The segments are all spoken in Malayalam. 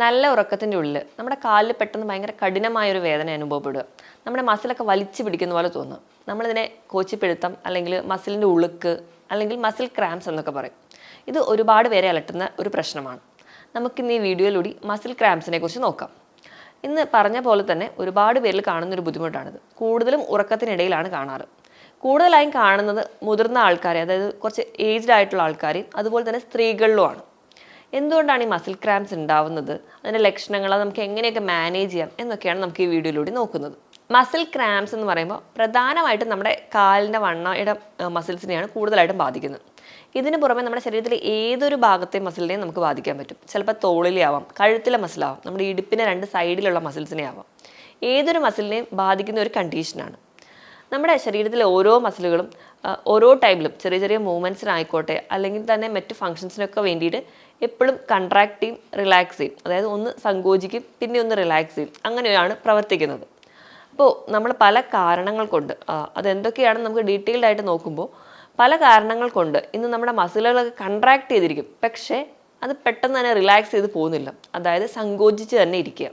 നല്ല ഉറക്കത്തിൻ്റെ ഉള്ളിൽ നമ്മുടെ കാലിൽ പെട്ടെന്ന് ഭയങ്കര കഠിനമായൊരു വേദന അനുഭവപ്പെടുക. നമ്മുടെ മസിലൊക്കെ വലിച്ചു പിടിക്കുന്ന പോലെ തോന്നുക. നമ്മളിതിനെ കോച്ചിപ്പിടുത്തം അല്ലെങ്കിൽ മസിലിൻ്റെ ഉളുക്ക് അല്ലെങ്കിൽ മസിൽ ക്രാംസ് എന്നൊക്കെ പറയും. ഇത് ഒരുപാട് പേരെ അലട്ടുന്ന ഒരു പ്രശ്നമാണ്. നമുക്കിന്ന് ഈ വീഡിയോയിലൂടെ മസിൽ ക്രാംസിനെ കുറിച്ച് നോക്കാം. ഇന്ന് പറഞ്ഞ പോലെ തന്നെ ഒരുപാട് പേരിൽ കാണുന്നൊരു ബുദ്ധിമുട്ടാണിത്. കൂടുതലും ഉറക്കത്തിനിടയിലാണ് കാണാറ്. കൂടുതലായും കാണുന്നത് മുതിർന്ന ആൾക്കാരെ, അതായത് കുറച്ച് ഏജ്ഡ് ആയിട്ടുള്ള ആൾക്കാരെയും അതുപോലെ തന്നെ സ്ത്രീകളിലുമാണ്. എന്തുകൊണ്ടാണ് ഈ മസിൽ ക്രാംസ് ഉണ്ടാവുന്നത്, അതിൻ്റെ ലക്ഷണങ്ങൾ, അത് നമുക്ക് എങ്ങനെയൊക്കെ മാനേജ് ചെയ്യാം എന്നൊക്കെയാണ് നമുക്ക് ഈ വീഡിയോയിലൂടെ നോക്കുന്നത്. മസിൽ ക്രാംസ് എന്ന് പറയുമ്പോൾ പ്രധാനമായിട്ടും നമ്മുടെ കാലിൻ്റെ വണ്ണയുടെ മസിൽസിനെയാണ് കൂടുതലായിട്ടും ബാധിക്കുന്നത്. ഇതിന് പുറമെ നമ്മുടെ ശരീരത്തിലെ ഏതൊരു ഭാഗത്തെ മസിലിനെയും നമുക്ക് ബാധിക്കാൻ പറ്റും. ചിലപ്പോൾ തോളിലെ ആവാം, കഴുത്തിലെ മസിലാവാം, നമ്മുടെ ഇടുപ്പിൻ്റെ രണ്ട് സൈഡിലുള്ള മസിൽസിനെ ആവാം. ഏതൊരു മസിലിനെയും ബാധിക്കുന്ന ഒരു കണ്ടീഷനാണ്. നമ്മുടെ ശരീരത്തിലെ ഓരോ മസിലുകളും ഓരോ ടൈമിലും ചെറിയ ചെറിയ മൂവ്മെൻറ്റ്സിനായിക്കോട്ടെ അല്ലെങ്കിൽ തന്നെ മറ്റ് ഫങ്ഷൻസിനൊക്കെ വേണ്ടിയിട്ട് എപ്പോഴും കൺട്രാക്ട് ചെയ്യും, റിലാക്സ് ചെയ്യും. അതായത് ഒന്ന് സങ്കോചിക്കും, പിന്നെ ഒന്ന് റിലാക്സ് ചെയ്യും. അങ്ങനെയാണ് പ്രവർത്തിക്കുന്നത്. അപ്പോൾ നമ്മൾ പല കാരണങ്ങൾ കൊണ്ട് അതെന്തൊക്കെയാണെന്ന് നമുക്ക് ഡീറ്റെയിൽഡ് ആയിട്ട് നോക്കുമ്പോൾ പല കാരണങ്ങൾ കൊണ്ട് ഇന്ന് നമ്മുടെ മസിലുകളൊക്കെ കൺട്രാക്ട് ചെയ്തിരിക്കും, പക്ഷേ അത് പെട്ടെന്ന് തന്നെ റിലാക്സ് ചെയ്ത് പോകുന്നില്ല. അതായത് സങ്കോചിച്ച് തന്നെ ഇരിക്കുക.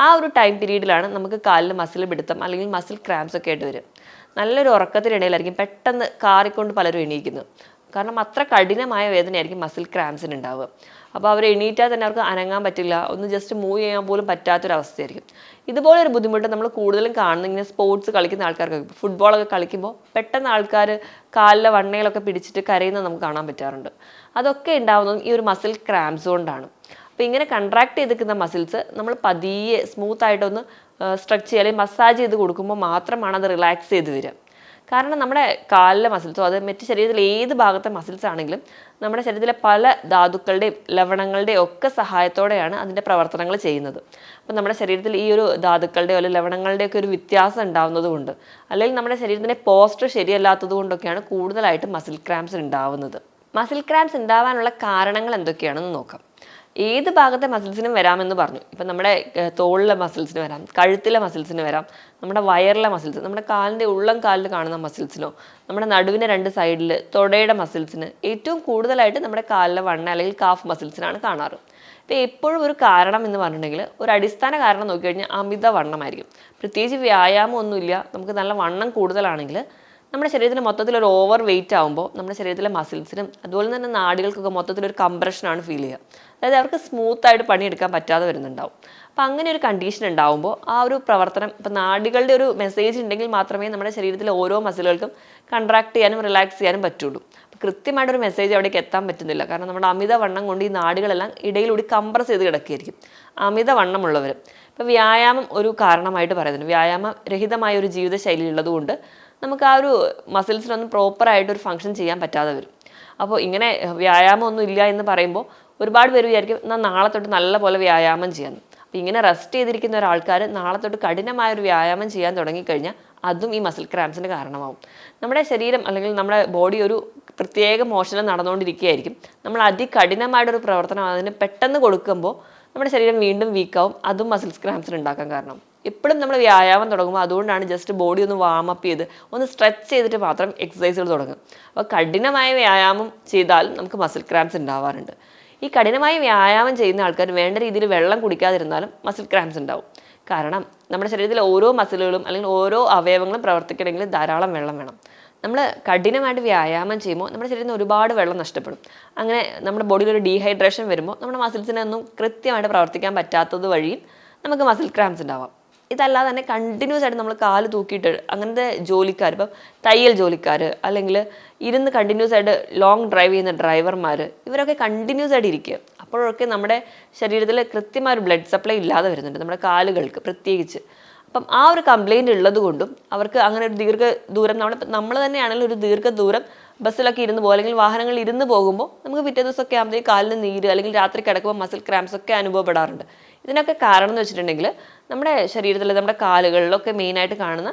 ആ ഒരു ടൈം പീരീഡിലാണ് നമുക്ക് കാലിൽ മസിൽ പിടുത്തം അല്ലെങ്കിൽ മസിൽ ക്രാംസ് ഒക്കെ ആയിട്ട് വരും. നല്ലൊരു ഉറക്കത്തിനിടയിലായിരിക്കും പെട്ടെന്ന് കാറിക്കൊണ്ട് പലരും എണീക്കുന്നത്. കാരണം അത്ര കഠിനമായ വേദനയായിരിക്കും മസിൽ ക്രാംസിന് ഉണ്ടാവുക. അപ്പോൾ അവർ എണീറ്റാൽ തന്നെ അവർക്ക് അനങ്ങാൻ പറ്റില്ല, ഒന്ന് ജസ്റ്റ് മൂവ് ചെയ്യാൻ പോലും പറ്റാത്തൊരവസ്ഥയായിരിക്കും. ഇതുപോലൊരു ബുദ്ധിമുട്ട് നമ്മൾ കൂടുതലും കാണുന്ന ഇങ്ങനെ സ്പോർട്സ് കളിക്കുന്ന ആൾക്കാർക്കൊക്കെ, ഫുട്ബോളൊക്കെ കളിക്കുമ്പോൾ പെട്ടെന്ന് ആൾക്കാർ കാലിലെ വണ്ണയിലൊക്കെ പിടിച്ചിട്ട് കരയുന്നത് നമുക്ക് കാണാൻ പറ്റാറുണ്ട്. അതൊക്കെ ഉണ്ടാവുന്നതും ഈ ഒരു മസിൽ ക്രാംസ് കൊണ്ടാണ്. അപ്പോൾ ഇങ്ങനെ കൺട്രാക്ട് ചെയ്തിരിക്കുന്ന മസിൽസ് നമ്മൾ പതിയെ സ്മൂത്തായിട്ടൊന്ന് സ്ട്രെച്ച് ചെയ്യുക അല്ലെങ്കിൽ മസാജ് ചെയ്ത് കൊടുക്കുമ്പോൾ മാത്രമാണ് അത് റിലാക്സ് ചെയ്ത് വരിക. കാരണം നമ്മുടെ കാലിലെ മസിൽസോ അത് മറ്റ് ശരീരത്തിലെ ഏത് ഭാഗത്തെ മസിൽസ് ആണെങ്കിലും നമ്മുടെ ശരീരത്തിലെ പല ധാതുക്കളുടെയും ലവണങ്ങളുടെയും ഒക്കെ സഹായത്തോടെയാണ് അതിൻ്റെ പ്രവർത്തനങ്ങൾ ചെയ്യുന്നത്. അപ്പം നമ്മുടെ ശരീരത്തിൽ ഈ ഒരു ധാതുക്കളുടെയോ അല്ലെങ്കിൽ ലവണങ്ങളുടെയോ ഒക്കെ ഒരു വ്യത്യാസം ഉണ്ടാവുന്നത് കൊണ്ട്, അല്ലെങ്കിൽ നമ്മുടെ ശരീരത്തിൻ്റെ പോസ്റ്റർ ശരിയല്ലാത്തത് കൊണ്ടൊക്കെയാണ് കൂടുതലായിട്ട് മസിൽ ക്രാംസ് ഉണ്ടാവുന്നത്. മസിൽ ക്രാംസ് ഉണ്ടാവാനുള്ള കാരണങ്ങൾ എന്തൊക്കെയാണെന്ന് നോക്കാം. ഏത് ഭാഗത്തെ മസിൽസിനും വരാമെന്ന് പറഞ്ഞു. ഇപ്പം നമ്മുടെ തോളിലെ മസിൽസിന് വരാം, കഴുത്തിലെ മസിൽസിന് വരാം, നമ്മുടെ വയറിലെ മസിൽസ്, നമ്മുടെ കാലിൻ്റെ ഉള്ളം കാലിൽ കാണുന്ന മസിൽസിനോ, നമ്മുടെ നടുവിൻ്റെ രണ്ട് സൈഡിൽ തൊടയുടെ മസിൽസിന്, ഏറ്റവും കൂടുതലായിട്ട് നമ്മുടെ കാലിലെ വണ്ണ അല്ലെങ്കിൽ കാഫ് മസിൽസിനാണ് കാണാറ്. ഇപ്പോൾ എപ്പോഴും ഒരു കാരണം എന്ന് പറഞ്ഞിട്ടുണ്ടെങ്കിൽ ഒരു അടിസ്ഥാന കാരണം നോക്കിക്കഴിഞ്ഞാൽ അമിത വണ്ണമായിരിക്കും. പ്രത്യേകിച്ച് വ്യായാമം ഒന്നുമില്ല, നമുക്ക് നല്ല വണ്ണം കൂടുതലാണെങ്കിൽ നമ്മുടെ ശരീരത്തിന് മൊത്തത്തിൽ ഒരു ഓവർ വെയിറ്റ് ആകുമ്പോൾ നമ്മുടെ ശരീരത്തിലെ മസിൽസിനും അതുപോലെ തന്നെ നാടികൾക്കൊക്കെ മൊത്തത്തിലൊരു കംപ്രഷനാണ് ഫീൽ ചെയ്യുക. അതായത് അവർക്ക് സ്മൂത്തായിട്ട് പണിയെടുക്കാൻ പറ്റാതെ വരുന്നുണ്ടാവും. അപ്പോൾ അങ്ങനെ ഒരു കണ്ടീഷൻ ഉണ്ടാകുമ്പോൾ ആ ഒരു പ്രവർത്തനം, ഇപ്പോൾ നാടികളുടെ ഒരു മെസ്സേജ് ഉണ്ടെങ്കിൽ മാത്രമേ നമ്മുടെ ശരീരത്തിലെ ഓരോ മസിലുകൾക്കും കൺട്രാക്ട് ചെയ്യാനും റിലാക്സ് ചെയ്യാനും പറ്റുള്ളൂ. അപ്പോൾ കൃത്യമായിട്ടൊരു മെസ്സേജ് അവിടേക്ക് എത്താൻ പറ്റുന്നില്ല. കാരണം നമ്മുടെ അമിത വണ്ണം കൊണ്ട് ഈ നാടികളെല്ലാം ഇടയിലൂടെ കംപ്രസ് ചെയ്ത് കിടക്കുകയായിരിക്കും. അമിത വണ്ണമുള്ളവർ ഇപ്പോൾ വ്യായാമം ഒരു കാരണമായിട്ട് പറയുന്നുണ്ട്. വ്യായാമരഹിതമായ ഒരു ജീവിതശൈലി ഉള്ളതുകൊണ്ട് നമുക്ക് ആ ഒരു മസിൽസിനൊന്നും പ്രോപ്പറായിട്ടൊരു ഫങ്ഷൻ ചെയ്യാൻ പറ്റാതെ വരും. അപ്പോൾ ഇങ്ങനെ വ്യായാമം ഒന്നും ഇല്ല എന്ന് പറയുമ്പോൾ ഒരുപാട് പേര് വിചാരിക്കും എന്നാൽ നാളെ തൊട്ട് നല്ല പോലെ വ്യായാമം ചെയ്യാൻ. അപ്പോൾ ഇങ്ങനെ റെസ്റ്റ് ചെയ്തിരിക്കുന്ന ഒരാൾക്കാർ നാളെ തൊട്ട് കഠിനമായൊരു വ്യായാമം ചെയ്യാൻ തുടങ്ങിക്കഴിഞ്ഞാൽ അതും ഈ മസിൽ ക്രാംസിന് കാരണമാവും. നമ്മുടെ ശരീരം അല്ലെങ്കിൽ നമ്മുടെ ബോഡി ഒരു പ്രത്യേക മോഷണം നടന്നുകൊണ്ടിരിക്കുകയായിരിക്കും. നമ്മൾ അതികഠിനമായിട്ടൊരു പ്രവർത്തനം അതിന് പെട്ടെന്ന് കൊടുക്കുമ്പോൾ നമ്മുടെ ശരീരം വീണ്ടും വീക്കാവും. അതും മസിൽ ക്രാംസിന് ഉണ്ടാക്കാൻ കാരണം. എപ്പോഴും നമ്മൾ വ്യായാമം തുടങ്ങുമ്പോൾ അതുകൊണ്ടാണ് ജസ്റ്റ് ബോഡി ഒന്ന് വാമപ്പ് ചെയ്ത് ഒന്ന് സ്ട്രെച്ച് ചെയ്തിട്ട് മാത്രം എക്സസൈസുകൾ തുടങ്ങും. അപ്പോൾ കഠിനമായ വ്യായാമം ചെയ്താലും നമുക്ക് മസിൽ ക്രാംസ് ഉണ്ടാവാറുണ്ട്. ഈ കഠിനമായി വ്യായാമം ചെയ്യുന്ന ആൾക്കാർ വേണ്ട രീതിയിൽ വെള്ളം കുടിക്കാതിരുന്നാലും മസിൽ ക്രാംസ് ഉണ്ടാവും. കാരണം നമ്മുടെ ശരീരത്തിലെ ഓരോ മസിലുകളും അല്ലെങ്കിൽ ഓരോ അവയവങ്ങളും പ്രവർത്തിക്കണമെങ്കിൽ ധാരാളം വെള്ളം വേണം. നമ്മൾ കഠിനമായിട്ട് വ്യായാമം ചെയ്യുമ്പോൾ നമ്മുടെ ശരീരത്തിന് ഒരുപാട് വെള്ളം നഷ്ടപ്പെടും. അങ്ങനെ നമ്മുടെ ബോഡിയിൽ ഒരു ഡീഹൈഡ്രേഷൻ വരുമ്പോൾ നമ്മുടെ മസിൽസിനൊന്നും കൃത്യമായിട്ട് പ്രവർത്തിക്കാൻ പറ്റാത്തത് വഴിയും നമുക്ക് മസിൽ ക്രാംസ് ഉണ്ടാവാം. ഇതല്ലാതെ തന്നെ കണ്ടിന്യൂസ് ആയിട്ട് നമ്മൾ കാല് തൂക്കിയിട്ട് അങ്ങനത്തെ ജോലിക്കാർ, ഇപ്പം തയ്യൽ ജോലിക്കാർ അല്ലെങ്കിൽ ഇരുന്ന് കണ്ടിന്യൂസ് ആയിട്ട് ലോങ് ഡ്രൈവ് ചെയ്യുന്ന ഡ്രൈവർമാർ, ഇവരൊക്കെ കണ്ടിന്യൂസ് ആയിട്ട് ഇരിക്കുക. അപ്പോഴൊക്കെ നമ്മുടെ ശരീരത്തിൽ കൃത്യമായ ഒരു ബ്ലഡ് സപ്ലൈ ഇല്ലാതെ വരുന്നുണ്ട്, നമ്മുടെ കാലുകൾക്ക് പ്രത്യേകിച്ച്. അപ്പം ആ ഒരു കംപ്ലയിൻ്റ് ഉള്ളത് കൊണ്ടും അവർക്ക് അങ്ങനെ ഒരു ദീർഘദൂരം നമ്മൾ തന്നെയാണെങ്കിലും ഒരു ദീർഘദൂരം ബസ്സിലൊക്കെ ഇരുന്ന് പോകും അല്ലെങ്കിൽ വാഹനങ്ങളിൽ ഇരുന്ന് പോകുമ്പോൾ നമുക്ക് പിറ്റേ ദിവസമൊക്കെ ആകുമ്പോഴത്തേക്ക് കാലിന് നീര് അല്ലെങ്കിൽ രാത്രി കിടക്കുമ്പോൾ മസിൽ ക്രാംസ് ഒക്കെ അനുഭവപ്പെടാറുണ്ട്. ഇതിനൊക്കെ കാരണം എന്ന് വെച്ചിട്ടുണ്ടെങ്കിൽ നമ്മുടെ ശരീരത്തിൽ നമ്മുടെ കാലുകളിലൊക്കെ മെയിനായിട്ട് കാണുന്ന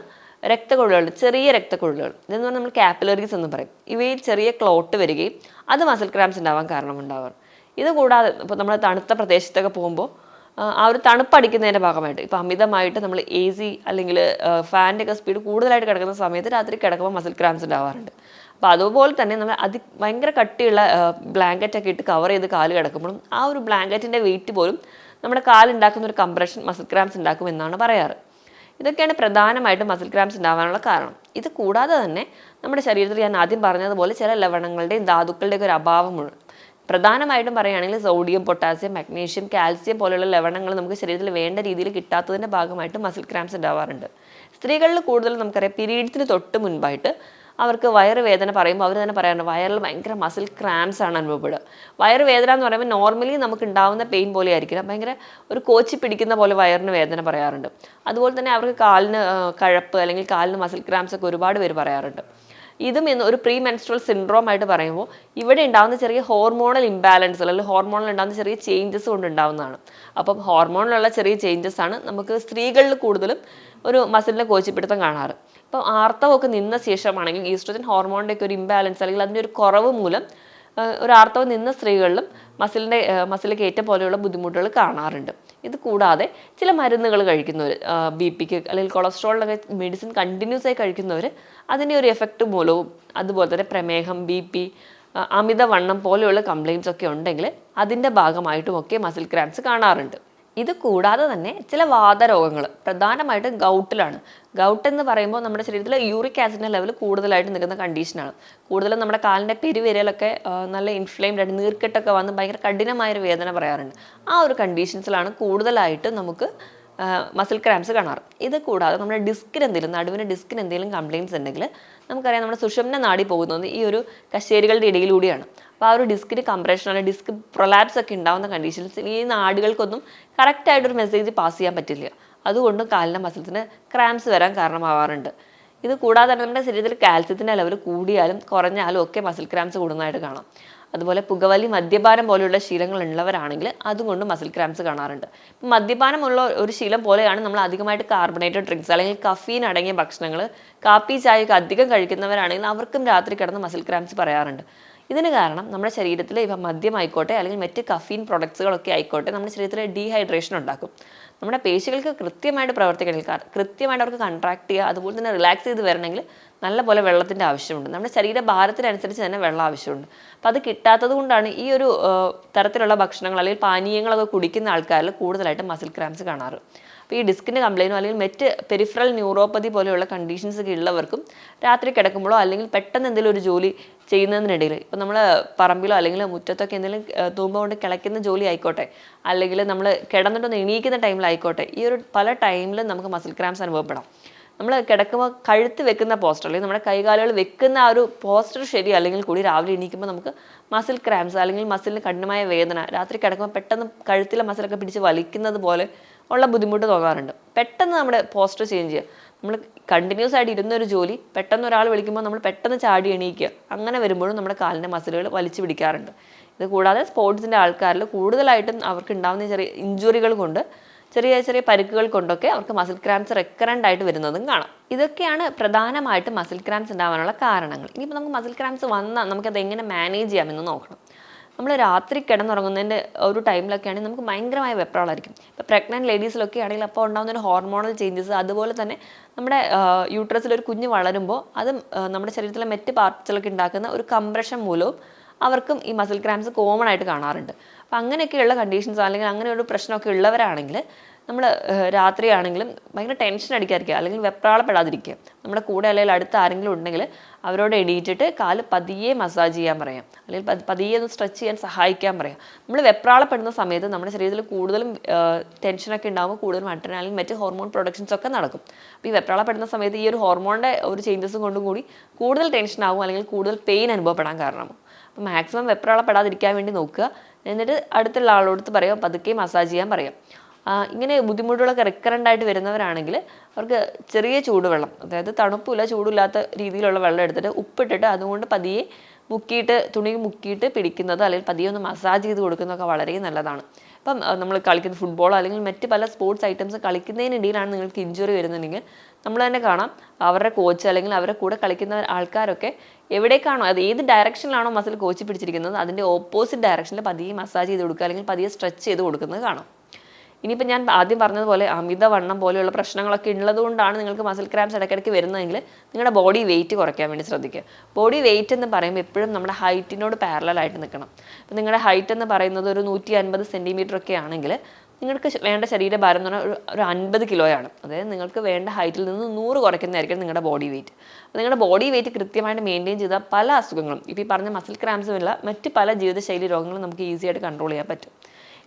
രക്തക്കുഴലുകൾ, ചെറിയ രക്തക്കുഴലുകൾ, ഇതെന്ന് പറഞ്ഞാൽ നമ്മൾ കാപ്പിലറീസ് എന്ന് പറയും. ഇവയിൽ ചെറിയ ക്ലോട്ട് വരികയും അത് മസിൽ ക്രാംസ് ഉണ്ടാവാൻ കാരണമുണ്ടാവാറ്. ഇത് കൂടാതെ ഇപ്പോൾ നമ്മൾ തണുത്ത പ്രദേശത്തൊക്കെ പോകുമ്പോൾ ആ ഒരു തണുപ്പടിക്കുന്നതിൻ്റെ ഭാഗമായിട്ട് ഇപ്പോൾ അമിതമായിട്ട് നമ്മൾ AC അല്ലെങ്കിൽ ഫാനിൻ്റെ ഒക്കെ സ്പീഡ് കൂടുതലായിട്ട് കിടക്കുന്ന സമയത്ത് രാത്രി കിടക്കുമ്പോൾ മസിൽ ക്രാംസ് ഉണ്ടാവാറുണ്ട്. അപ്പോൾ അതുപോലെ തന്നെ നമ്മൾ ഭയങ്കര കട്ടിയുള്ള ബ്ലാങ്കറ്റൊക്കെ ഇട്ട് കവർ ചെയ്ത് കാല് കിടക്കുമ്പോഴും ആ ഒരു ബ്ലാങ്കറ്റിൻ്റെ വെയിറ്റ് പോലും നമ്മുടെ കാലുണ്ടാക്കുന്ന ഒരു കംപ്രഷൻ മസിൽ ക്രാംസ് ഉണ്ടാക്കും എന്നാണ് പറയാറ്. ഇതൊക്കെയാണ് പ്രധാനമായിട്ടും മസിൽ ക്രാംസ് ഉണ്ടാകാനുള്ള കാരണം. ഇത് കൂടാതെ തന്നെ നമ്മുടെ ശരീരത്തിൽ ഞാൻ ആദ്യം പറഞ്ഞതുപോലെ ചില ലവണങ്ങളുടെയും ധാതുക്കളുടെയൊക്കെ ഒരു അഭാവമുണ്ട്. പ്രധാനമായിട്ടും പറയുകയാണെങ്കിൽ സോഡിയം, പൊട്ടാസ്യം, മഗ്നീഷ്യം, കാൽസ്യം പോലുള്ള ലവണങ്ങൾ നമുക്ക് ശരീരത്തിൽ വേണ്ട രീതിയിൽ കിട്ടാത്തതിൻ്റെ ഭാഗമായിട്ട് മസിൽ ക്രാംസ് ഉണ്ടാവാറുണ്ട്. സ്ത്രീകളിൽ കൂടുതൽ നമുക്കറിയാം പീരീഡ്സിന് തൊട്ട് മുൻപായിട്ട് അവർക്ക് വയറുവേദന പറയുമ്പോൾ അവർ തന്നെ പറയാറുണ്ട് വയറിൽ ഭയങ്കര മസിൽ ക്രാംസ് ആണ് അനുഭവപ്പെടുക. വയറുവേദന എന്ന് പറയുമ്പോൾ നോർമലി നമുക്ക് ഉണ്ടാവുന്ന പെയിൻ പോലെ ആയിരിക്കില്ല, ഭയങ്കര ഒരു കോച്ചി പിടിക്കുന്ന പോലെ വയറിന് വേദന പറയാറുണ്ട്. അതുപോലെ തന്നെ അവർക്ക് കാലിന് കഴപ്പ് അല്ലെങ്കിൽ കാലിന് മസിൽ ക്രാംസ് ഒക്കെ ഒരുപാട് പേര് പറയാറുണ്ട്. ഇതും ഒരു പ്രീ മെൻസ്ട്രൽ സിൻഡ്രോം ആയിട്ട് പറയുമ്പോൾ ഇവിടെ ഉണ്ടാകുന്ന ചെറിയ ഹോർമോണൽ ഇംബാലൻസ് അല്ലെങ്കിൽ ഹോർമോണിൽ ഉണ്ടാകുന്ന ചെറിയ ചേഞ്ചസ് കൊണ്ട് ഉണ്ടാകുന്നതാണ്. അപ്പം ഹോർമോണിലുള്ള ചെറിയ ചേഞ്ചസ് ആണ് നമുക്ക് സ്ത്രീകളിൽ കൂടുതലും ഒരു മസിലിൻ്റെ കോച്ചിപ്പിടുത്തം കാണാറ്. ഇപ്പം ആർത്തവമൊക്കെ നിന്ന ശേഷമാണെങ്കിൽ ഈസ്ട്രോജൻ ഹോർമോണിൻ്റെ ഒക്കെ ഒരു ഇംബാലൻസ് അല്ലെങ്കിൽ അതിൻ്റെ ഒരു കുറവ് മൂലം ഒരു ആർത്തവം നിന്ന സ്ത്രീകളിലും മസിൽ കയറ്റം പോലെയുള്ള ബുദ്ധിമുട്ടുകൾ കാണാറുണ്ട്. ഇത് കൂടാതെ ചില മരുന്നുകൾ കഴിക്കുന്നവർ, BP അല്ലെങ്കിൽ കൊളസ്ട്രോളിനൊക്കെ മെഡിസിൻ കണ്ടിന്യൂസ് ആയി കഴിക്കുന്നവർ അതിൻ്റെ ഒരു എഫക്റ്റ് മൂലവും അതുപോലെ തന്നെ പ്രമേഹം, BP, അമിതവണ്ണം പോലെയുള്ള കംപ്ലയിൻസ് ഒക്കെ ഉണ്ടെങ്കിൽ അതിൻ്റെ ഭാഗമായിട്ടുമൊക്കെ മസിൽ ക്രാംസ് കാണാറുണ്ട്. ഇത് കൂടാതെ തന്നെ ചില വാതരോഗങ്ങൾ പ്രധാനമായിട്ടും ഗൗട്ടിലാണ്. ഗൗട്ട് എന്ന് പറയുമ്പോൾ നമ്മുടെ ശരീരത്തിൽ യൂറിക് ആസിഡിൻ്റെ ലെവൽ കൂടുതലായിട്ട് നിൽക്കുന്ന കണ്ടീഷനാണ്. കൂടുതലും നമ്മുടെ കാലിൻ്റെ പെരുവിരലൊക്കെ നല്ല ഇൻഫ്ലെയിംഡ് ആയിട്ട് നീർക്കെട്ടൊക്കെ വന്ന് ഭയങ്കര കഠിനമായൊരു വേദന പറയാറുണ്ട്. ആ ഒരു കണ്ടീഷൻസിലാണ് കൂടുതലായിട്ട് നമുക്ക് മസിൽ ക്രാംസ് കാണാറ്. ഇത് കൂടാതെ നമ്മുടെ നടുവിന് ഡിസ്കിന് എന്തെങ്കിലും കംപ്ലയിൻസ് ഉണ്ടെങ്കിൽ നമുക്കറിയാം നമ്മുടെ സുഷുമ്ന നാഡി പോകുന്നത് ഈ ഒരു കശേരുകളുടെ ഇടയിലൂടെയാണ്. അപ്പോൾ ആ ഒരു ഡിസ്കിന് കംപ്രഷൻ അല്ലെങ്കിൽ ഡിസ്ക് പ്രൊലാപ്സ് ഒക്കെ ഉണ്ടാകുന്ന കണ്ടീഷൻസ് ഈ നാടുകൾക്കൊന്നും കറക്റ്റായിട്ടൊരു മെസ്സേജ് പാസ് ചെയ്യാൻ പറ്റില്ല. അതുകൊണ്ടും കാലിൻ്റെ മസിൽസിന് ക്രാംസ് വരാൻ കാരണമാവാറുണ്ട്. ഇത് കൂടാതെ നമ്മുടെ ശരീരത്തിൽ കാൽസ്യത്തിൻ്റെ ലെവൽ കൂടിയാലും കുറഞ്ഞാലും ഒക്കെ മസിൽ ക്രാംസ് കൂടുന്നതായിട്ട് കാണാം. അതുപോലെ പുകവലി, മദ്യപാനം പോലെയുള്ള ശീലങ്ങൾ ഉള്ളവരാണെങ്കിൽ അതുകൊണ്ട് മസിൽ ക്രാംസ് കാണാറുണ്ട്. ഇപ്പം മദ്യപാനമുള്ള ഒരു ശീലം പോലെയാണ് നമ്മൾ അധികമായിട്ട് കാർബണേറ്റഡ് ഡ്രിങ്ക്സ് അല്ലെങ്കിൽ കഫീൻ അടങ്ങിയ ഭക്ഷണങ്ങൾ, കാപ്പി, ചായയൊക്കെ അധികം കഴിക്കുന്നവരാണെങ്കിൽ അവർക്കും രാത്രി കിടന്ന് മസിൽ ക്രാംസ് പറയാറുണ്ട്. ഇതിന് കാരണം നമ്മുടെ ശരീരത്തിൽ ഇപ്പം മദ്യമായിക്കോട്ടെ അല്ലെങ്കിൽ മറ്റ് കഫീൻ പ്രൊഡക്ട്സുകളൊക്കെ ആയിക്കോട്ടെ നമ്മുടെ ശരീരത്തിൽ ഡീഹൈഡ്രേഷൻ ഉണ്ടാക്കും. നമ്മുടെ പേശികൾക്ക് കൃത്യമായിട്ട് പ്രവർത്തിക്കണമെങ്കിൽ കൃത്യമായിട്ട് അവർക്ക് കൺട്രാക്ട് ചെയ്യുക, അതുപോലെ തന്നെ റിലാക്സ് ചെയ്ത് വരണമെങ്കിൽ നല്ലപോലെ വെള്ളത്തിൻ്റെ ആവശ്യമുണ്ട്. നമ്മുടെ ശരീരഭാരത്തിനനുസരിച്ച് തന്നെ വെള്ളം ആവശ്യമുണ്ട്. അപ്പം അത് കിട്ടാത്തത് കൊണ്ടാണ് ഈ ഒരു തരത്തിലുള്ള ഭക്ഷണങ്ങൾ അല്ലെങ്കിൽ പാനീയങ്ങളൊക്കെ കുടിക്കുന്ന ആൾക്കാരിൽ കൂടുതലായിട്ട് മസിൽ ക്രാംസ് കാണാറ്. അപ്പോൾ ഈ ഡിസ്കിൻ്റെ കംപ്ലയിൻറ്റോ അല്ലെങ്കിൽ മറ്റ് പെരിഫറൽ ന്യൂറോപ്പതി പോലെയുള്ള കണ്ടീഷൻസ് ഒക്കെ ഉള്ളവർക്കും രാത്രി കിടക്കുമ്പോഴോ അല്ലെങ്കിൽ പെട്ടെന്ന് എന്തെങ്കിലും ഒരു ജോലി ചെയ്യുന്നതിനിടയിൽ ഇപ്പം നമ്മൾ പറമ്പിലോ അല്ലെങ്കിൽ മുറ്റത്തൊക്കെ എന്തെങ്കിലും തൂമ്പ കൊണ്ട് കിളയ്ക്കുന്ന ജോലി ആയിക്കോട്ടെ, അല്ലെങ്കിൽ നമ്മൾ കിടന്നിട്ടൊന്ന് എണീക്കുന്ന ടൈമിലായിക്കോട്ടെ, ഈ ഒരു പല ടൈമിലും നമുക്ക് മസിൽ ക്രാംസ് അനുഭവപ്പെടാം. നമ്മൾ കിടക്കുമ്പോൾ കഴുത്ത് വെക്കുന്ന പോസ്റ്റർ അല്ലെങ്കിൽ നമ്മുടെ കൈകാലുകൾ വെക്കുന്ന ആ ഒരു പോസ്റ്റർ ശരി അല്ലെങ്കിൽ കൂടി രാവിലെ എണീക്കുമ്പോൾ നമുക്ക് മസിൽ ക്രാംസ് അല്ലെങ്കിൽ മസിലിന് കഠിനമായ വേദന, രാത്രി കിടക്കുമ്പോൾ പെട്ടെന്ന് കഴുത്തിലെ മസിലൊക്കെ പിടിച്ച് വലിക്കുന്നത് പോലെ ഉള്ള ബുദ്ധിമുട്ട് തോന്നാറുണ്ട്. പെട്ടെന്ന് നമ്മുടെ പോസ്റ്റർ ചേഞ്ച് ചെയ്യുക, നമ്മൾ കണ്ടിന്യൂസ് ആയിട്ട് ഇരുന്നൊരു ജോലി പെട്ടെന്ന് ഒരാൾ വിളിക്കുമ്പോൾ നമ്മൾ പെട്ടെന്ന് ചാടി എണീക്കുക, അങ്ങനെ വരുമ്പോഴും നമ്മുടെ കാലിൻ്റെ മസിലുകൾ വലിച്ചു പിടിക്കാറുണ്ട്. ഇത് കൂടാതെ സ്പോർട്സിൻ്റെ ആൾക്കാരിൽ കൂടുതലായിട്ടും അവർക്ക് ഉണ്ടാകുന്ന ചെറിയ ഇഞ്ചുറികൾ കൊണ്ട്, ചെറിയ ചെറിയ പരിക്കുകൾ കൊണ്ടൊക്കെ അവർക്ക് മസിൽ ക്രാംസ് റെക്കറൻ്റ് ആയിട്ട് വരുന്നതും കാണാം. ഇതൊക്കെയാണ് പ്രധാനമായിട്ടും മസിൽ ക്രാംസ് ഉണ്ടാകാനുള്ള കാരണങ്ങൾ. ഇനിയിപ്പോൾ നമുക്ക് മസിൽ ക്രാംസ് വന്നാൽ നമുക്കത് എങ്ങനെ മാനേജ് ചെയ്യാമെന്ന് നോക്കണം. നമ്മൾ രാത്രി കിടന്നുറങ്ങുന്നതിൻ്റെ ഒരു ടൈമിലൊക്കെ ആണെങ്കിൽ നമുക്ക് ഭയങ്കരമായ വെപ്രാളമായിരിക്കും. ഇപ്പോൾ പ്രഗ്നൻറ്റ് ലേഡീസിലൊക്കെ ആണെങ്കിൽ അപ്പോൾ ഉണ്ടാകുന്ന ഒരു ഹോർമോണൽ ചേഞ്ചസ്, അതുപോലെ തന്നെ നമ്മുടെ യൂട്രസിലൊരു കുഞ്ഞ് വളരുമ്പോൾ അതും നമ്മുടെ ശരീരത്തിലെ മറ്റ് പാർട്സിലൊക്കെ ഉണ്ടാക്കുന്ന ഒരു കംപ്രഷൻ മൂലവും അവർക്കും ഈ മസിൽ ക്രാംസ് കോമൺ ആയിട്ട് കാണാറുണ്ട്. അപ്പം അങ്ങനെയൊക്കെയുള്ള കണ്ടീഷൻസ് അല്ലെങ്കിൽ അങ്ങനെ ഒരു പ്രശ്നമൊക്കെ ഉള്ളവരാണെങ്കിൽ നമ്മൾ രാത്രിയാണെങ്കിലും ഭയങ്കര ടെൻഷൻ അടിക്കാതിരിക്കുക അല്ലെങ്കിൽ വെപ്രാളപ്പെടാതിരിക്കുക. നമ്മുടെ കൂടെ അല്ലെങ്കിൽ അടുത്ത് ആരെങ്കിലും ഉണ്ടെങ്കിൽ അവരോട് എണീറ്റിട്ട് കാല് പതിയെ മസാജ് ചെയ്യാൻ പറയാം, അല്ലെങ്കിൽ പതിയെ ഒന്ന് സ്ട്രെച്ച് ചെയ്യാൻ സഹായിക്കാൻ പറയാം. നമ്മൾ വെപ്രാളപ്പെടുന്ന സമയത്ത് നമ്മുടെ ശരീരത്തിൽ കൂടുതലും ടെൻഷനൊക്കെ ഉണ്ടാകുമ്പോൾ കൂടുതലും അഡ്രിനാലിൻ മറ്റ് ഹോർമോൺ പ്രൊഡക്ഷൻസ് ഒക്കെ നടക്കും. അപ്പോൾ ഈ വെപ്രാളപ്പെടുന്ന സമയത്ത് ഈ ഒരു ഹോർമോണിൻ്റെ ഒരു ചേഞ്ചസും കൊണ്ടും കൂടി കൂടുതൽ ടെൻഷൻ ആകും അല്ലെങ്കിൽ കൂടുതൽ പെയിൻ അനുഭവപ്പെടാൻ കാരണമാകും. അപ്പോൾ മാക്സിമം വെപ്രാളപ്പെടാതിരിക്കാൻ വേണ്ടി നോക്കുക. എന്നിട്ട് അടുത്തുള്ള ആളോടുത്ത് പറയാം പതുക്കെ മസാജ് ചെയ്യാൻ പറയാം. ഇങ്ങനെ ബുദ്ധിമുട്ടുകളൊക്കെ റിക്കറൻ്റ് ആയിട്ട് വരുന്നവരാണെങ്കിൽ അവർക്ക് ചെറിയ ചൂടുവെള്ളം, അതായത് തണുപ്പില്ല ചൂടില്ലാത്ത രീതിയിലുള്ള വെള്ളം എടുത്തിട്ട് ഉപ്പിട്ടിട്ട് അതുകൊണ്ട് പതിയെ മുക്കിയിട്ട് തുണി മുക്കിയിട്ട് പിടിക്കുന്നത് അല്ലെങ്കിൽ പതിയെ ഒന്ന് മസാജ് ചെയ്ത് കൊടുക്കുന്നതൊക്കെ വളരെ നല്ലതാണ്. ഇപ്പം നമ്മൾ കളിക്കുന്ന ഫുട്ബോളോ അല്ലെങ്കിൽ മറ്റ് പല സ്പോർട്സ് ഐറ്റംസ് കളിക്കുന്നതിനിടയിലാണ് നിങ്ങൾക്ക് ഇഞ്ചുറി വരുന്നുണ്ടെങ്കിൽ നമ്മൾ തന്നെ കാണാം അവരുടെ കോച്ച് അല്ലെങ്കിൽ അവരുടെ കൂടെ കളിക്കുന്ന ആൾക്കാരൊക്കെ എവിടേക്കാണോ, അത് ഏത് ഡയറക്ഷനിലാണോ മസിൽ കോച്ച് പിടിച്ചിരിക്കുന്നത് അതിൻ്റെ ഓപ്പോസിറ്റ് ഡയറക്ഷനിൽ പതിയെ മസാജ് ചെയ്ത് കൊടുക്കുക അല്ലെങ്കിൽ പതിയെ സ്ട്രെച്ച് ചെയ്ത് കൊടുക്കുന്നത് കാണാം. ഇനിയിപ്പോൾ ഞാൻ ആദ്യം പറഞ്ഞതുപോലെ അമിതവണ്ണം പോലെയുള്ള പ്രശ്നങ്ങളൊക്കെ ഉള്ളതുകൊണ്ടാണ് നിങ്ങൾക്ക് മസിൽ ക്രാംസ് ഇടയ്ക്കിടയ്ക്ക് വരുന്നതെങ്കിൽ നിങ്ങളുടെ ബോഡി വെയിറ്റ് കുറയ്ക്കാൻ വേണ്ടി ശ്രദ്ധിക്കുക. ബോഡി വെയിറ്റ് എന്ന് പറയുമ്പോൾ എപ്പോഴും നമ്മുടെ ഹൈറ്റിനോട് പാരലായിട്ട് നിൽക്കണം. അപ്പോൾ നിങ്ങളുടെ ഹൈറ്റ് എന്ന് പറയുന്നത് ഒരു 150 സെൻറ്റിമീറ്റർ ഒക്കെ ആണെങ്കിൽ നിങ്ങൾക്ക് വേണ്ട ശരീരഭാരം എന്ന് പറഞ്ഞാൽ ഒരു 50 കിലോയാണ്. അതായത് നിങ്ങൾക്ക് വേണ്ട ഹൈറ്റിൽ നിന്ന് 100 കുറയ്ക്കുന്നതായിരിക്കും നിങ്ങളുടെ ബോഡി വെയിറ്റ്. അപ്പോൾ നിങ്ങളുടെ ബോഡി വെയിറ്റ് കൃത്യമായിട്ട് മെയിൻറ്റെയിൻ ചെയ്താൽ പല അസുഖങ്ങളും ഇപ്പോൾ ഈ പറഞ്ഞ മസിൽ ക്രാംസുമില്ല മറ്റ് പല ജീവിതശൈലി രോഗങ്ങളും നമുക്ക് ഈസി ആയിട്ട് കൺട്രോൾ ചെയ്യാൻ പറ്റും.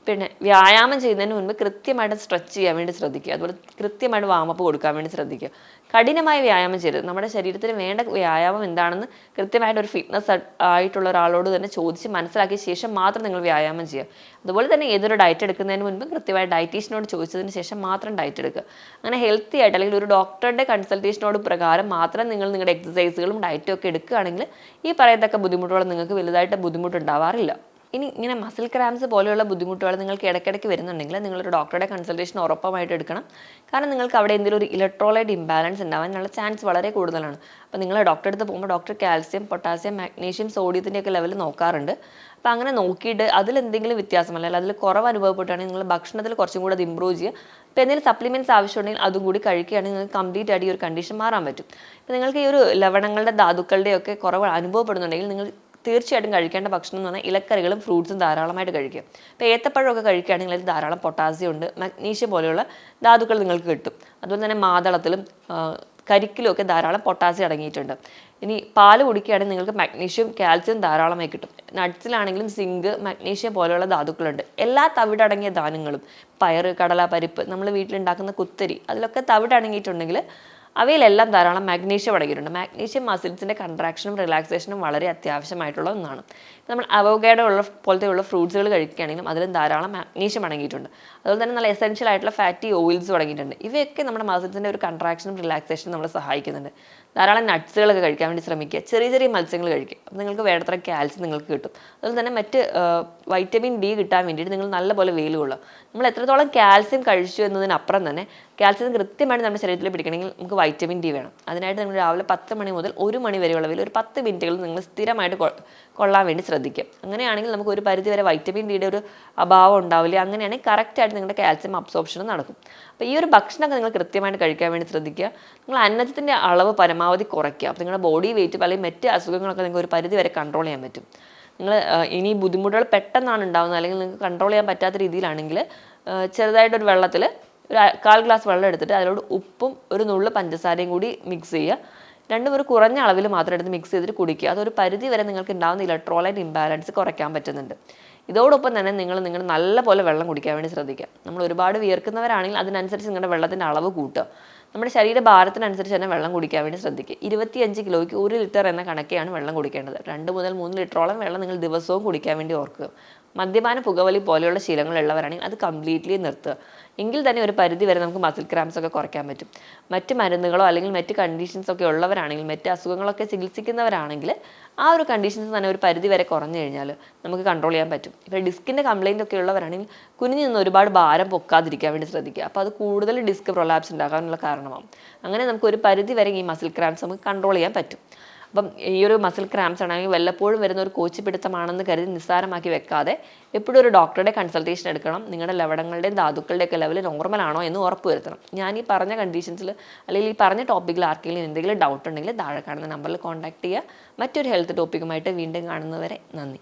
പിന്നെ വ്യായാമം ചെയ്യുന്നതിന് മുൻപ് കൃത്യമായിട്ട് സ്ട്രെച്ച് ചെയ്യാൻ വേണ്ടി ശ്രദ്ധിക്കുക. അതുപോലെ കൃത്യമായിട്ട് വാമപ്പ് കൊടുക്കാൻ വേണ്ടി ശ്രദ്ധിക്കുക. കഠിനമായ വ്യായാമം ചെയ്യരുത്. നമ്മുടെ ശരീരത്തിന് വേണ്ട വ്യായാമം എന്താണെന്ന് കൃത്യമായിട്ട് ഒരു ഫിറ്റ്നസ് ആയിട്ടുള്ള ഒരാളോട് തന്നെ ചോദിച്ച് മനസ്സിലാക്കിയ ശേഷം മാത്രം നിങ്ങൾ വ്യായാമം ചെയ്യുക. അതുപോലെ തന്നെ ഏതൊരു ഡയറ്റ് എടുക്കുന്നതിന് മുൻപ് കൃത്യമായി ഡയറ്റീഷ്യനോട് ചോദിച്ചതിന് ശേഷം മാത്രം ഡയറ്റ് എടുക്കുക. അങ്ങനെ ഹെൽത്തി ആയിട്ട് അല്ലെങ്കിൽ ഒരു ഡോക്ടറുടെ കൺസൾട്ടേഷനോട് പ്രകാരം മാത്രം നിങ്ങൾ നിങ്ങളുടെ എക്സസൈസുകളും ഡയറ്റും ഒക്കെ എടുക്കുകയാണെങ്കിൽ ഈ പറയത്തക്ക ബുദ്ധിമുട്ടുകൾ നിങ്ങൾക്ക് വലുതായിട്ട് ബുദ്ധിമുട്ടുണ്ടാവാറില്ല. ഇനി ഇങ്ങനെ മസിൽ ക്രാംസ് പോലെയുള്ള ബുദ്ധിമുട്ടുകൾ നിങ്ങൾക്ക് ഇടയ്ക്കിടയ്ക്ക് വരുന്നുണ്ടെങ്കിൽ നിങ്ങളൊരു ഡോക്ടറുടെ കൺസൾട്ടേഷൻ ഉറപ്പായിട്ട് എടുക്കണം. കാരണം നിങ്ങൾക്ക് അവിടെ എന്തെങ്കിലും ഒരു ഇലക്ട്രോലൈറ്റ് ഇംബാലൻസ് ഉണ്ടാവാനുള്ള ചാൻസ് വളരെ കൂടുതലാണ്. അപ്പോൾ നിങ്ങൾ ഡോക്ടറെ അടുത്ത് പോകുമ്പോൾ ഡോക്ടർ കാൽസ്യം, പൊട്ടാസ്യം, മാഗ്നീഷ്യം, സോഡിയത്തിൻ്റെയൊക്കെ ലെവൽ നോക്കാറുണ്ട്. അപ്പോൾ അങ്ങനെ നോക്കിയിട്ട് അതിലെന്തെങ്കിലും വ്യത്യാസം അല്ലെങ്കിൽ അതിൽ കുറവ് അനുഭവപ്പെട്ടാണെങ്കിൽ നിങ്ങൾ ഭക്ഷണത്തിൽ കുറച്ചും കൂടി അത് ഇമ്പ്രൂവ് ചെയ്യുക. ഇപ്പോൾ എന്തെങ്കിലും സപ്ലിമെൻറ്റ്സ് ആവശ്യമുണ്ടെങ്കിൽ അതും കൂടി കഴിക്കുകയാണെങ്കിൽ നിങ്ങൾക്ക് കംപ്ലീറ്റ് ആയിട്ട് ഈ ഒരു കണ്ടീഷൻ മാറാൻ പറ്റും. ഇപ്പോൾ നിങ്ങൾക്ക് ഈ ഒരു ലവണങ്ങളുടെ ധാതുക്കളുടെയൊക്കെ കുറവ് അനുഭവപ്പെടുന്നുണ്ടെങ്കിൽ നിങ്ങൾ തീർച്ചയായിട്ടും കഴിക്കേണ്ട ഭക്ഷണം എന്ന് പറഞ്ഞാൽ ഇലക്കറികളും ഫ്രൂട്ട്സും ധാരാളമായിട്ട് കഴിക്കുക. ഇപ്പോൾ ഏത്തപ്പഴമൊക്കെ കഴിക്കുകയാണെങ്കിൽ അതിൽ ധാരാളം പൊട്ടാസ്യം ഉണ്ട്, മഗ്നീഷ്യം പോലെയുള്ള ധാതുക്കൾ നിങ്ങൾക്ക് കിട്ടും. അതുപോലെ തന്നെ മാതളത്തിലും കരിക്കിലും ഒക്കെ ധാരാളം പൊട്ടാസ്യം അടങ്ങിയിട്ടുണ്ട്. ഇനി പാല് കുടിക്കുകയാണെങ്കിൽ നിങ്ങൾക്ക് മഗ്നീഷ്യം, കാൽസ്യം ധാരാളമായി കിട്ടും. നട്ട്സിലാണെങ്കിലും സിങ്ക്, മഗ്നീഷ്യം പോലെയുള്ള ധാതുക്കളുണ്ട്. എല്ലാ തവിടടങ്ങിയ ധാന്യങ്ങളും പയറ്, കടല, പരിപ്പ്, നമ്മൾ വീട്ടിലുണ്ടാക്കുന്ന കുത്തരി അതിലൊക്കെ തവിടടങ്ങിയിട്ടുണ്ടെങ്കിൽ അവയിലെല്ലാം ധാരാളം മാഗ്നീഷ്യം അടങ്ങിയിട്ടുണ്ട്. മാഗ്നീഷ്യം മസിൽസിൻ്റെ കൺട്രാക്ഷനും റിലാക്സേഷനും വളരെ അത്യാവശ്യമായിട്ടുള്ള ഒന്നാണ്. നമ്മൾ അവോക്കാഡോ പോലത്തെയുള്ള ഫ്രൂട്ട്സുകൾ കഴിക്കുകയാണെങ്കിലും അതിലും ധാരാളം മാഗ്നീഷ്യം അടങ്ങിയിട്ടുണ്ട്. അതുപോലെ തന്നെ നല്ല എസെൻഷ്യൽ ആയിട്ടുള്ള ഫാറ്റി ഓയിൽസും അടങ്ങിയിട്ടുണ്ട്. ഇവയൊക്കെ നമ്മുടെ മസിൽസിൻ്റെ ഒരു കൺട്രാക്ഷനും റിലാക്സേഷനും നമ്മളെ സഹായിക്കുന്നുണ്ട്. ധാരാളം നട്ട്സുകളൊക്കെ കഴിക്കാൻ വേണ്ടി ശ്രമിക്കുക. ചെറിയ ചെറിയ മത്സ്യങ്ങൾ കഴിക്കുക. അപ്പോൾ നിങ്ങൾക്ക് വേണ്ടത്ര കാൽസ്യം നിങ്ങൾക്ക് കിട്ടും. അതുപോലെ തന്നെ മറ്റ് വൈറ്റമിൻ ഡി കിട്ടാൻ വേണ്ടിയിട്ട് നിങ്ങൾ നല്ലപോലെ വെയിൽ കൊള്ളുക. നമ്മൾ എത്രത്തോളം കാൽസ്യം കഴിച്ചു എന്നതിനപ്പുറം തന്നെ കാൽസ്യം കൃത്യമായിട്ട് നമ്മുടെ ശരീരത്തിൽ പിടിക്കണമെങ്കിൽ നമുക്ക് വൈറ്റമിൻ ഡി വേണം. അതിനായിട്ട് നിങ്ങൾ രാവിലെ 10 മണി മുതൽ 1 മണി വരെയുള്ള ഒരു 10 മിനിറ്റുകൾ നിങ്ങൾ സ്ഥിരമായിട്ട് കൊള്ളാൻ വേണ്ടി ശ്രദ്ധിക്കുക. അങ്ങനെയാണെങ്കിൽ നമുക്ക് ഒരു പരിധി വരെ വൈറ്റമിൻ ഡിയുടെ ഒരു അഭാവം ഉണ്ടാവില്ല. അങ്ങനെയാണെങ്കിൽ കറക്റ്റായിട്ട് നിങ്ങളുടെ കാൽസ്യം അബ്സോർപ്ഷനും നടക്കും. അപ്പോൾ ഈ ഒരു ഭക്ഷണമൊക്കെ നിങ്ങൾ കൃത്യമായിട്ട് കഴിക്കാൻ വേണ്ടി ശ്രദ്ധിക്കുക. നിങ്ങൾ അന്നജത്തിൻ്റെ അളവ് പരമാവധി കുറയ്ക്കുക. അപ്പോൾ നിങ്ങളുടെ ബോഡി വെയിറ്റ് അല്ലെങ്കിൽ മറ്റ് അസുഖങ്ങളൊക്കെ നിങ്ങൾക്ക് ഒരു പരിധി വരെ കൺട്രോൾ ചെയ്യാൻ പറ്റും. നിങ്ങൾ ഇനി ബുദ്ധിമുട്ടുകൾ പെട്ടെന്നാണ് ഉണ്ടാകുന്നത് അല്ലെങ്കിൽ നിങ്ങൾക്ക് കൺട്രോൾ ചെയ്യാൻ പറ്റാത്ത രീതിയിലാണെങ്കിൽ ചെറുതായിട്ടൊരു വെള്ളത്തിൽ ഒരു 1/4 ഗ്ലാസ് വെള്ളം എടുത്തിട്ട് അതിലോട് ഉപ്പും ഒരു നുള്ളു പഞ്ചസാരയും കൂടി മിക്സ് ചെയ്യുക. രണ്ടും ഒരു കുറഞ്ഞ അളവിൽ മാത്രം എടുത്ത് മിക്സ് ചെയ്തിട്ട് കുടിക്കുക. അതൊരു പരിധി വരെ നിങ്ങൾക്ക് ഉണ്ടാകുന്ന ഇലക്ട്രോലൈറ്റ് ഇംബാലൻസ് കുറയ്ക്കാൻ പറ്റുന്നുണ്ട്. ഇതോടൊപ്പം തന്നെ നിങ്ങൾ നല്ലപോലെ വെള്ളം കുടിക്കാൻ വേണ്ടി ശ്രദ്ധിക്കുക. നമ്മൾ ഒരുപാട് വിയർക്കുന്നവരാണെങ്കിൽ അതിനനുസരിച്ച് നിങ്ങളുടെ വെള്ളത്തിൻ്റെ അളവ് കൂട്ടുക. നമ്മുടെ ശരീരഭാരത്തിനനുസരിച്ച് തന്നെ വെള്ളം കുടിക്കാൻ വേണ്ടി ശ്രദ്ധിക്കുക. 25 കിലോയ്ക്ക് 1 ലിറ്റർ എന്ന കണക്കെയാണ് വെള്ളം കുടിക്കേണ്ടത്. 2 മുതൽ 3 ലിറ്ററോളം വെള്ളം നിങ്ങൾ ദിവസവും കുടിക്കാൻ വേണ്ടി ഓർക്കുക. മദ്യപാന, പുകവലി പോലെയുള്ള ശീലങ്ങളുള്ളവരാണെങ്കിൽ അത് കംപ്ലീറ്റ്ലി നിർത്തുക. എങ്കിൽ തന്നെ ഒരു പരിധി വരെ നമുക്ക് മസിൽ ക്രാംസ് ഒക്കെ കുറയ്ക്കാൻ പറ്റും. മറ്റ് മരുന്നുകളോ അല്ലെങ്കിൽ മറ്റ് കണ്ടീഷൻസ് ഒക്കെ ഉള്ളവരാണെങ്കിൽ മറ്റ് അസുഖങ്ങളൊക്കെ ചികിത്സിക്കുന്നവരാണെങ്കിൽ ആ ഒരു കണ്ടീഷൻസ് തന്നെ ഒരു പരിധി വരെ കുറഞ്ഞു കഴിഞ്ഞാൽ നമുക്ക് കൺട്രോൾ ചെയ്യാൻ പറ്റും. ഇപ്പോൾ ഡിസ്കിൻ്റെ കംപ്ലയിൻ്റ് ഒക്കെ ഉള്ളവരാണെങ്കിൽ കുനിഞ്ഞു നിന്ന് ഒരുപാട് ഭാരം പൊക്കാതിരിക്കാൻ വേണ്ടി ശ്രദ്ധിക്കുക. അപ്പോൾ അത് കൂടുതൽ ഡിസ്ക് പ്രൊലാപ്സ് ഉണ്ടാകാനുള്ള കാരണമാകും. അങ്ങനെ നമുക്ക് ഒരു പരിധി വരെ ഈ മസിൽ ക്രാംസ് നമുക്ക് കൺട്രോൾ ചെയ്യാൻ പറ്റും. അപ്പം ഈ ഒരു മസിൽ ക്രാംസ് ആണെങ്കിൽ വല്ലപ്പോഴും വരുന്ന ഒരു കോച്ചിപ്പിടുത്തമാണെന്ന് കരുതി നിസ്സാരമാക്കി വെക്കാതെ എപ്പോഴും ഒരു ഡോക്ടറുടെ കൺസൾട്ടേഷൻ എടുക്കണം. നിങ്ങളുടെ ലവണങ്ങളുടെയും ധാതുക്കളുടെയൊക്കെ ലെവൽ നോർമൽ ആണോ എന്ന് ഉറപ്പ് വരുത്തണം. ഞാൻ ഈ പറഞ്ഞ കണ്ടീഷൻസിൽ അല്ലെങ്കിൽ ഈ പറഞ്ഞ ടോപ്പിക്കിൽ ആർക്കെങ്കിലും എന്തെങ്കിലും ഡൗട്ട് ഉണ്ടെങ്കിൽ താഴെ കാണുന്ന നമ്പറിൽ കോൺടാക്ട് ചെയ്യുക. മറ്റൊരു ഹെൽത്ത് ടോപ്പിക്കുമായിട്ട് വീണ്ടും കാണുന്നവരെ നന്ദി.